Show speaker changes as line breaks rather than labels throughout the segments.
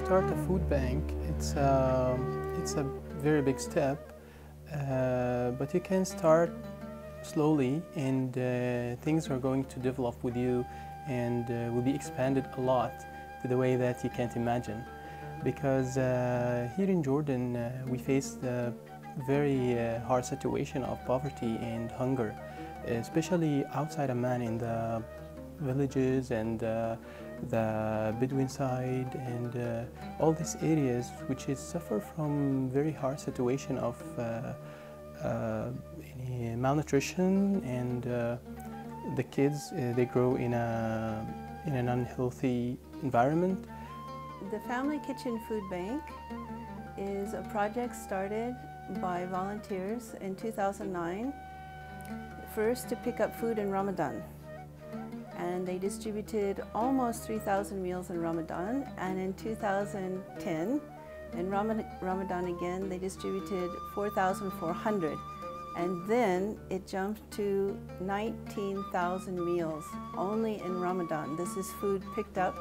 start a food bank, it's a very big step, but you can start slowly, and things are going to develop with you and will be expanded a lot to the way that you can't imagine. Because here in Jordan, we face the very hard situation of poverty and hunger, especially outside Amman in the villages and the Bedouin side and all these areas which suffer from very hard situation of malnutrition, and the kids they grow in an unhealthy environment.
The Family Kitchen Food Bank is a project started by volunteers in 2009, first to pick up food in Ramadan. And they distributed almost 3,000 meals in Ramadan, and in 2010, in Ramadan again, they distributed 4,400. And then it jumped to 19,000 meals only in Ramadan. This is food picked up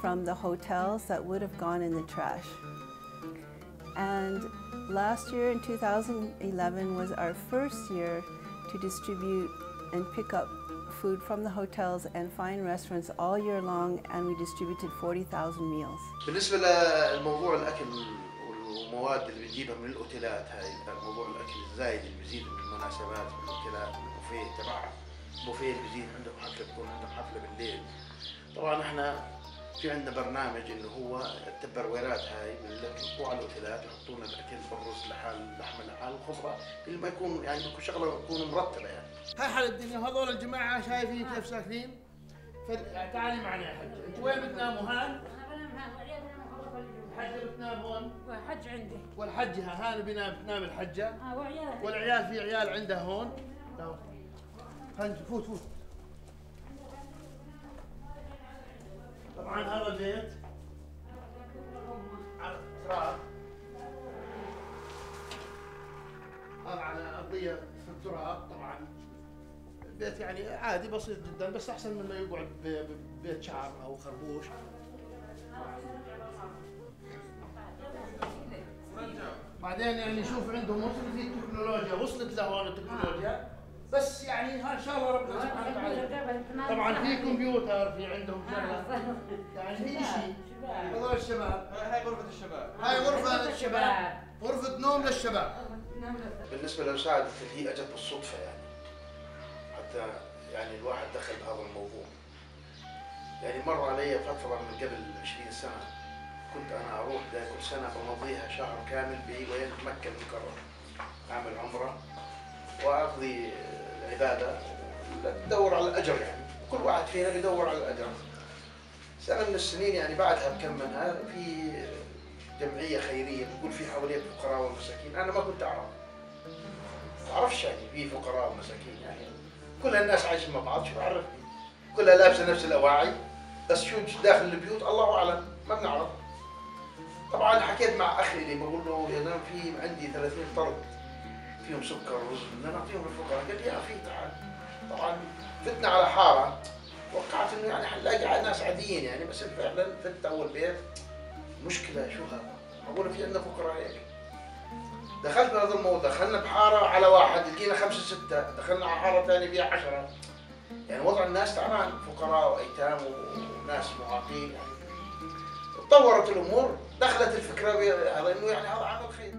from the hotels that would have gone in the trash. And last year in 2011 was our first year to distribute and pick up food from the hotels and fine restaurants all year long, and we distributed 40,000 meals.
بالنسبة لموضوع الأكل والمواد اللي بنجيبها من الأوتيلات، هاي موضوع الأكل الزايد اللي بيزيد من المناسبات والأوتيلات والبوفيه تبعها، البوفيه اللي بيزيد عندهم حفلة، بكون عندهم حفلة بالليل. طبعا احنا في عندنا برنامج انه هو التبرويرات هاي بنلقوا على الاوتيلات يحطوا لنا الاكل بالرز لحال، اللحمه لحال، الخضره اللي ما يكون يعني بيكون شغله تكون مرتبه يعني.
هاي حال الدنيا، وهذول الجماعه شايفين كيف ساكنين؟ تعالي معنا يا حج، انتوا وين بتناموا هان؟
انا بنام هان وعيالي بناموا خلف الجمعه.
الحجه بتنام هون؟
والحج عندي.
والحجه هان بتنام الحجه؟
وعيالها.
والعيال في عيال عندها هون؟ هان فوت. طبعا هذا البيت على تراب، هذا على أرضية في التراب. طبعا البيت يعني عادي بسيط جدا، بس أحسن من ما يقعد ببيت شعر أو خربوش. بعدين يعني شوف عندهم وصلت في التكنولوجيا، وصلت لهون التكنولوجيا، بس يعني ان شاء الله ربنا سبحانه وتعالى. طبعا في كمبيوتر، في عندهم شغله، يعني في شيء. هذول الشباب،
هاي غرفة الشباب،
هاي غرفة الشباب، غرفة نوم للشباب.
بالنسبة لمساعدة اللي اجت بالصدفة يعني، حتى يعني الواحد دخل بهذا الموضوع. يعني مر علي فترة من قبل 20 سنة كنت انا اروح كل سنة بمضيها شهر كامل بوين مكة المكرمة، اعمل عمرة واقضي العباده، تدور على الاجر يعني، كل واحد فينا بيدور على الاجر. سنه من السنين يعني بعدها بكملها في جمعيه خيريه بتكون في حواليها الفقراء والمساكين، انا ما كنت اعرف، ما اعرفش يعني في فقراء ومساكين يعني، كل الناس عايشين مع بعض، شو بعرفني؟ كلها لابسه نفس الاواعي، بس شو داخل البيوت الله اعلم، ما بنعرف. طبعا حكيت مع اخي اللي بقول له يا زلمه في عندي 30 طرد فيهم سكر ورز، بدنا نعطيهم للفقراء. قال لي يا اخي تعال. طبعا فتنا على حاره، توقعت انه يعني حنلاقي ناس عاديين يعني، بس فعلا فت اول بيت مشكله، شو هذا؟ معقوله في عندنا فقراء هيك؟ دخلت بهذا الموضوع، دخلنا بحاره على واحد لقينا 5 6، دخلنا على حاره ثانيه فيها 10. يعني وضع الناس تعبان، فقراء وايتام وناس معاقين يعني. تطورت الامور، دخلت الفكره على انه يعني هذا عمل خير.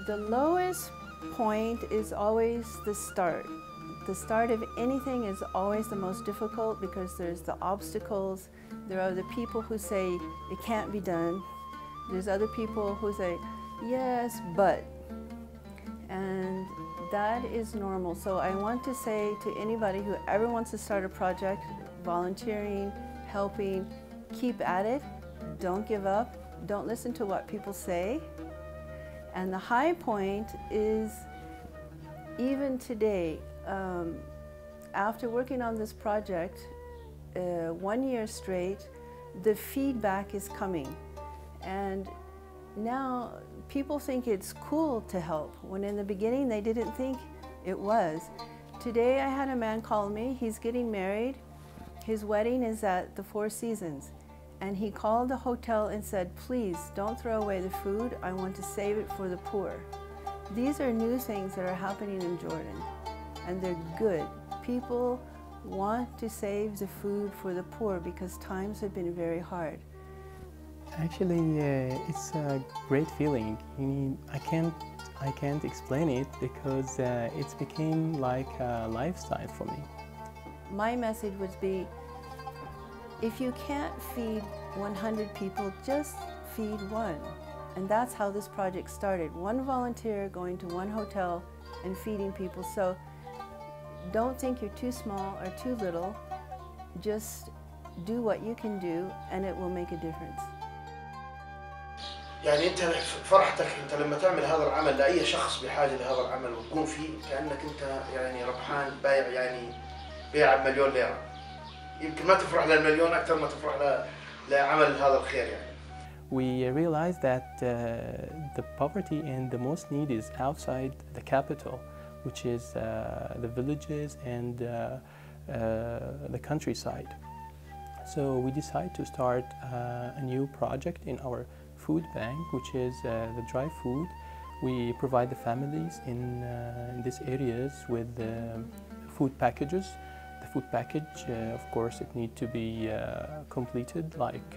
The lowest point is always the start. The start of anything is always the most difficult because there's the obstacles. There are the people who say it can't be done. There's other people who say, yes, but. And that is normal. So I want to say to anybody who ever wants to start a project, volunteering, helping, keep at it. Don't give up. Don't listen to what people say. And the high point is, even today, after working on this project 1 year straight, the feedback is coming. And now people think it's cool to help, when in the beginning they didn't think it was. Today I had a man call me, he's getting married. His wedding is at the Four Seasons. And he called the hotel and said, please don't throw away the food. I want to save it for the poor. These are new things that are happening in Jordan, and they're good. People want to save the food for the poor because times have been very hard.
Actually, it's a great feeling. I can't explain it because it's became like a lifestyle for me.
My message would be, if you can't feed 100 people, just feed one. And that's how this project started. One volunteer going to one hotel and feeding people. So don't think you're too small or too little. Just do what you can do and it will make a difference.
يعني انت فرحتك انت لما تعمل هذا العمل لاي شخص بحاجه لهذا العمل وتقوم فيه كانك انت يعني ربحان بايع يعني بيع بمليون ليره. يمكن ما تفرح للمليون اكثر ما تفرح لعمل هذا الخير يعني.
We realize that the poverty and the most need is outside the capital, which is the villages and the countryside. So we decided to start a new project in our food bank, which is the dry food. We provide the families in these areas with food packages. The food package, of course, it needs to be completed, like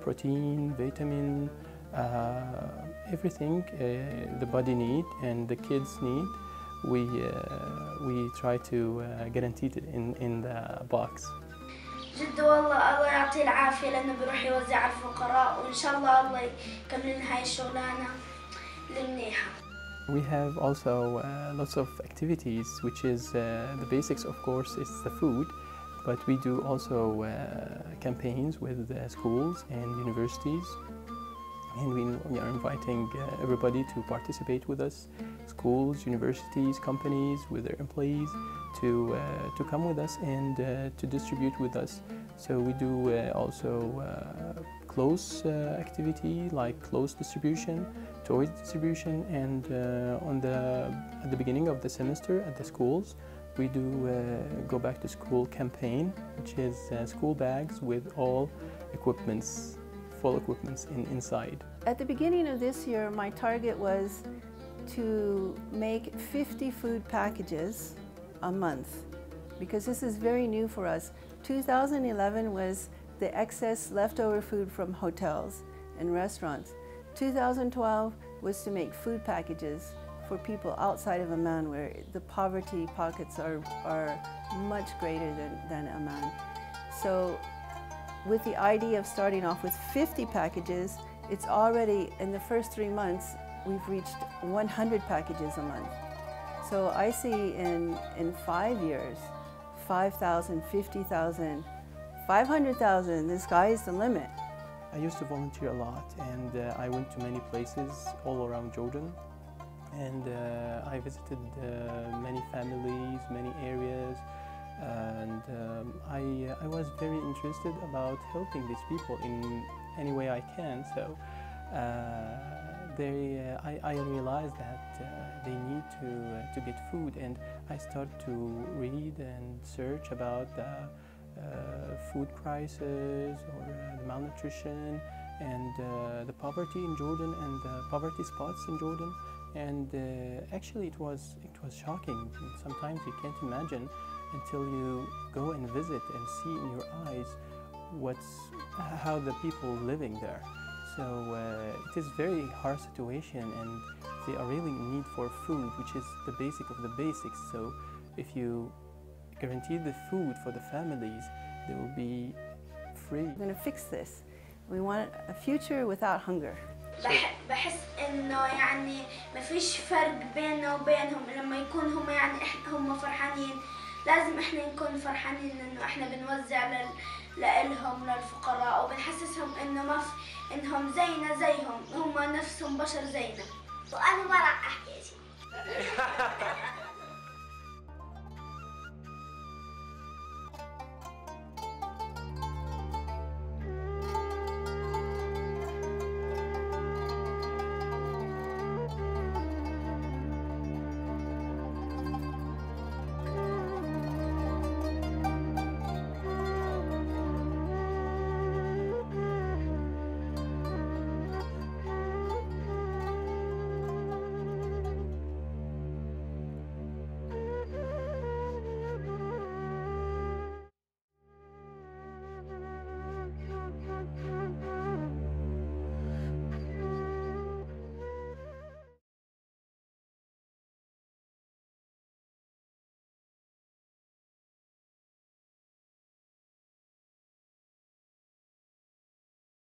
protein, vitamin, everything the body need and the kids need. We try to guarantee it in the box.
جد والله الله يعطيه العافية لأنه بيروح يوزع على الفقراء وإن شاء الله يكمل لنا هاي الشغلانة المنيحة.
We have also lots of activities, which is the basics, of course, is the food, but we do also campaigns with schools and universities, and we are inviting everybody to participate with us, schools, universities, companies, with their employees, to come with us and to distribute with us. So we do also clothes activity, like clothes distribution, toys distribution, and at the beginning of the semester at the schools, we do go back to school campaign, which is school bags with all equipments, full equipments inside.
At the beginning of this year, my target was to make 50 food packages a month, because this is very new for us. 2011 was the excess leftover food from hotels and restaurants. 2012 was to make food packages for people outside of Amman, where the poverty pockets are much greater than Amman. So with the idea of starting off with 50 packages, it's already, in the first 3 months, we've reached 100 packages a month. So I see in 5 years, 5,000, 50,000, 500,000, the sky is the limit.
I used to volunteer a lot, and I went to many places all around Jordan, and I visited many families, many areas, and I was very interested about helping these people in any way I can. So I realized that they need to get food, and I started to read and search about the food crisis or the malnutrition and the poverty in Jordan and the poverty spots in Jordan. And actually it was shocking. Sometimes you can't imagine until you go and visit and see in your eyes how the people living there. So it is very hard situation, and they are really in need for food, which is the basic of the basics. So if you guarantee the food for the families, they will be free.
We're going to fix this. We want a future without hunger.
بحس إنه يعني ما فيش فرق بيننا وبينهم لما يكون هم يعني هم فرحانين. لازم إحنا نكون فرحانين إنه إحنا بنوزع لإلهم للفقراء وبنحسسهم إنه ما إنهم زينا زيهم، هم نفسهم بشر زينا. وأنا ما راح أحكي شيء.